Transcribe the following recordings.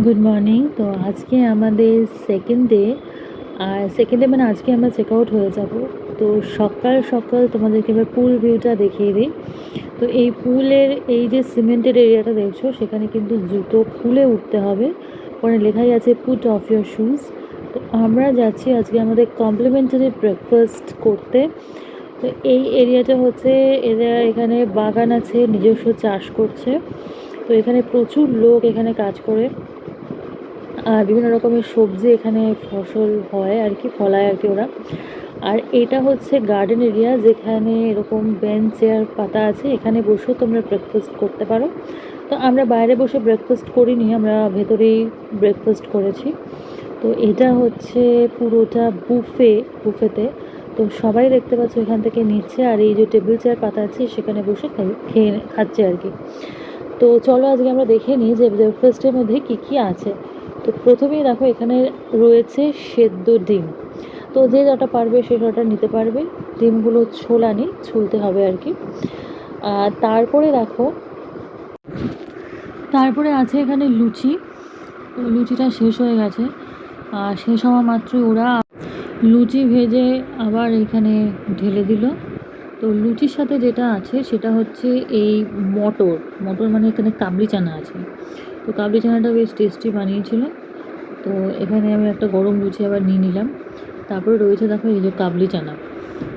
Good morning. তো আজকে আমাদের সেকেন্ড ডে, আর সেকেন্ড ডে মানে আজকে আমরা চেক আউট হয়ে যাব। তো সকাল সকাল তোমাদেরকে এবার পুল ভিউটা দেখিয়ে দিই। তো এই পুলের এই যে সিমেন্টেড এরিয়াটা দেখছো, সেখানে কিন্তু জুতো খুলে উঠতে হবে, পরে লেখাই আছে পুট অফ ইয়োর শুজ। তো আমরা যাচ্ছি আজকে আমাদের কমপ্লিমেন্টারি ব্রেকফাস্ট করতে। তো এই এরিয়াটা হচ্ছে, এরা এখানে বাগান আছে, নিজস্ব চাষ করছে। তো এখানে প্রচুর লোক এখানে কাজ করে, আর বিভিন্ন রকমের সবজি এখানে ফসল হয় আর কি, ফলায় আর কি ওরা। আর এটা হচ্ছে গার্ডেন এরিয়া, যেখানে এরকম বেঞ্চ চেয়ার পাতা আছে, এখানে বসেও তোমরা ব্রেকফাস্ট করতে পারো। তো আমরা বাইরে বসে ব্রেকফাস্ট করিনি, আমরা ভেতরেই ব্রেকফাস্ট করেছি। তো এটা হচ্ছে পুরোটা বুফেতে। তো সবাই দেখতে পাচ্ছ এখান থেকে নিচ্ছে, আর এই যে টেবিল চেয়ার পাতা আছে সেখানে বসে খেয়ে খাচ্ছে আর কি। তো চলো আজকে আমরা দেখে নিই যে ব্রেকফাস্টের মধ্যে কী কী আছে। তো প্রথমেই দেখো এখানে রয়েছে সেদ্ধ ডিম। তো যে যটা পারবে সে যটা নিতে পারবে। ডিমগুলো ছোলানি, ছুলতে হবে আর কি। তারপরে দেখো, তারপরে আছে এখানে লুচি। তো লুচিটা শেষ হয়ে গেছে, আর শেষ হওয়া মাত্রই ওরা লুচি ভেজে আবার এখানে ঢেলে দিল। তো লুচির সাথে যেটা আছে সেটা হচ্ছে এই মটর মটর মানে এখানে কাবলি চানা আছে। তো কাবলি চানাটা বেশ টেস্টি বানিয়েছিল। তো এখানে আমি একটা গরম লুচি আবার নিয়ে নিলাম। তারপরে রয়েছে দেখো এই যে কাবলি চানা।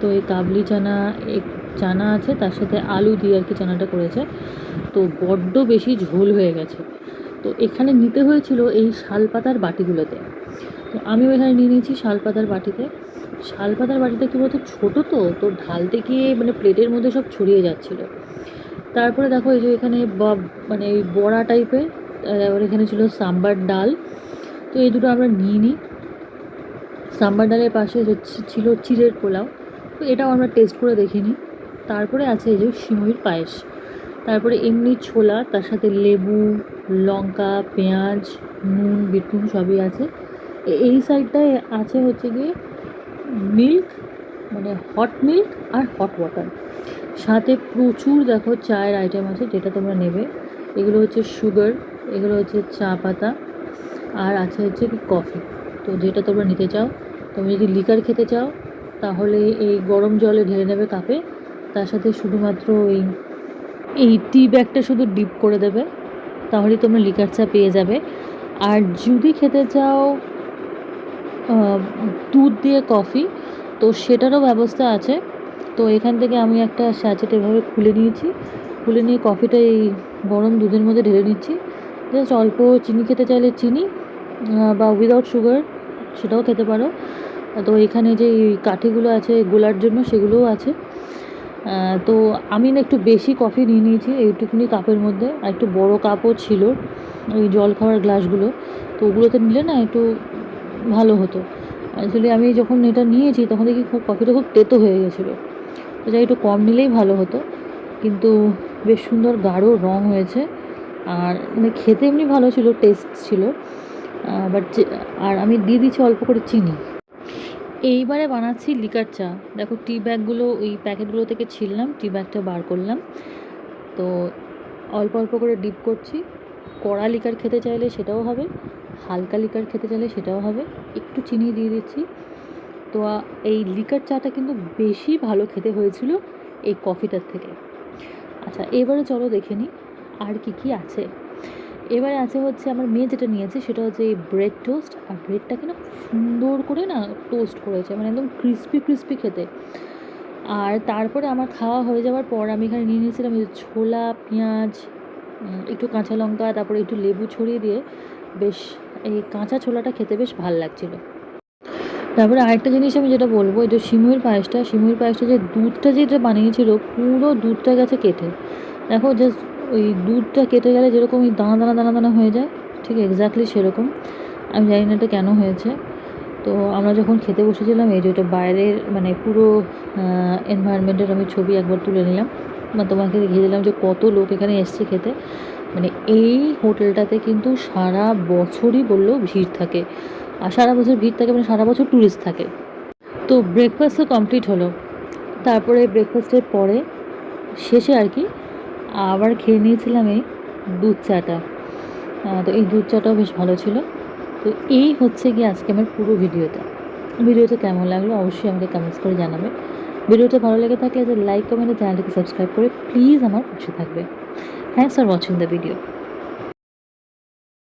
তো এই কাবলি চানা, এক চানা আছে, তার সাথে আলু দিয়ে আর কি চানাটা করেছে। তো বড্ড বেশি ঝোল হয়ে গেছে। তো এখানে নিতে হয়েছিল এই শালপাতার বাটিগুলোতে। তো আমিও এখানে নিয়ে নিয়েছি শালপাতার বাটিতে। শালপাতার বাটিটা কী বলতো, ছোটো, তো ঢালতে গিয়ে মানে প্লেটের মধ্যে সব ছড়িয়ে যাচ্ছিলো। তারপরে দেখো এই যে এখানে মানে এই বড়া টাইপের, আবার এখানে ছিল সাম্বার ডাল। তো এই দুটো আমরা নিয়ে নিই। সাম্বার ডালের পাশে ছিল চিড়ের পোলাও। তো এটাও আমরা টেস্ট করে দেখে নিই। তারপরে আছে এই যে সিমুইর পায়েস। তারপরে এমনি ছোলা, তার সাথে লেবু, লঙ্কা, পেঁয়াজ, নুন, বিটনুন সবই আছে। এই সাইডটায় আছে হচ্ছে গিয়ে মিল্ক, মানে হট মিল্ক আর হট ওয়াটার। সাথে প্রচুর দেখো চায়ের আইটেম আছে, যেটা তোমরা নেবে। এগুলো হচ্ছে সুগার, এগুলো হচ্ছে চা পাতা, আর আছে হচ্ছে কি কফি। তো যেটা তোমরা নিতে চাও। তুমি যদি লিকার খেতে চাও তাহলে এই গরম জলে ঢেলে নেবে কাপে, তার সাথে শুধুমাত্র এই টি ব্যাগটা শুধু ডিপ করে দেবে, তাহলেই তোমরা লিকার চা পেয়ে যাবে। আর যদি খেতে চাও দুধ দিয়ে কফি, তো সেটারও ব্যবস্থা আছে। তো এখান থেকে আমি একটা স্যাচেট এভাবে খুলে নিয়েছি, খুলে নিয়ে কফিটা এই গরম দুধের মধ্যে ঢেলে নিচ্ছি। জাস্ট অল্প চিনি খেতে চাইলে চিনি, বা উইদাউট সুগার সেটাও খেতে পারো। তো এখানে যে কাঠিগুলো আছে গোলার জন্য, সেগুলোও আছে। তো আমি না একটু বেশি কফি নিয়ে নিয়েছি এইটুকুনি কাপের মধ্যে, আর একটু বড় কাপও ছিল ওই জল খাওয়ার গ্লাসগুলো। তো ওগুলোতে নিলে না একটু ভালো হতো। অ্যাকচুয়ালি আমি যখন এটা নিয়েছি তখন দেখি কফিটা খুব তেতো হয়ে গেছিলো। তো যাই একটু কম নিলেই ভালো হতো, কিন্তু বেশ সুন্দর গাঢ় রং হয়েছে। আর মানে খেতে এমনি ভালো ছিল, টেস্ট ছিল। বাট আর আমি দিয়ে দিচ্ছি অল্প করে চিনি। এইবারে বানাচ্ছি লিকার চা। দেখো টি ব্যাগগুলো ওই প্যাকেটগুলো থেকে ছিললাম, টি ব্যাগটা বার করলাম। তো অল্প অল্প করে ডিপ করছি। কড়া লিকার খেতে চাইলে সেটাও হবে, হালকা লিকার খেতে চাইলে সেটাও হবে। একটু চিনি দিয়ে দিচ্ছি। তো এই লিকার চাটা কিন্তু বেশি ভালো খেতে হয়েছিল এই কফিটার থেকে। আচ্ছা, এবারে চলো দেখে নিই আর কি কি আছে। এবারে আছে হচ্ছে আমার মেয়ে যেটা নিয়েছে সেটা হচ্ছে এই ব্রেড টোস্ট। আর ব্রেডটাকে না সুন্দর করে না টোস্ট করেছে, মানে একদম ক্রিস্পি ক্রিস্পি খেতে। আর তারপরে আমার খাওয়া হয়ে যাওয়ার পর আমি এখানে নিয়ে নিয়েছিলাম এই ছোলা, পেঁয়াজ, একটু কাঁচা লঙ্কা, তারপরে একটু লেবু ছড়িয়ে দিয়ে বেশ এই কাঁচা ছোলাটা খেতে বেশ ভাল লাগছিলো। তারপরে আরেকটা জিনিস আমি যেটা বলবো, এই যে সিমুইর পায়েসটা যে দুধটা যেটা বানিয়েছিল, পুরো দুধটা গেছে কেটে। দেখো জাস্ট ওই দুধটা কেটে গেলে যেরকম ওই দানা দানা দানা দানা হয়ে যায়, ঠিক এক্স্যাক্টলি সেরকম। আমি জানি না এটা কেন হয়েছে। তো আমরা যখন খেতে বসেছিলাম, এই যে ওটা বাইরের মানে পুরো এনভায়রনমেন্টের আমি ছবি একবার তুলে নিলাম, বা তোমাকে দেখিয়ে দিলাম যে কত লোক এখানে এসছে খেতে। মানে এই হোটেলটাতে কিন্তু সারা বছরই বললেও ভিড় থাকে। আর সারা বছর ভিড় থাকে মানে সারা বছর ট্যুরিস্ট থাকে। তো ব্রেকফাস্ট তো কমপ্লিট হলো। তারপরে ব্রেকফাস্টের পরে শেষে আর কি আবার খেয়ে নিয়েছিলাম এই দুধ চাটা। তো এই দুধ চাটাও বেশ ভালো ছিল। তো এই হচ্ছে গিয়ে আজকে আমার পুরো ভিডিওটা কেমন লাগলো অবশ্যই আমাকে কমেন্টস করে জানাবে। ভিডিওটা ভালো লেগে থাকলে যে লাইক কমেন্ট চ্যানেলটাকে সাবস্ক্রাইব করে প্লিজ আমার পাশে থাকবে। Thanks for watching the video.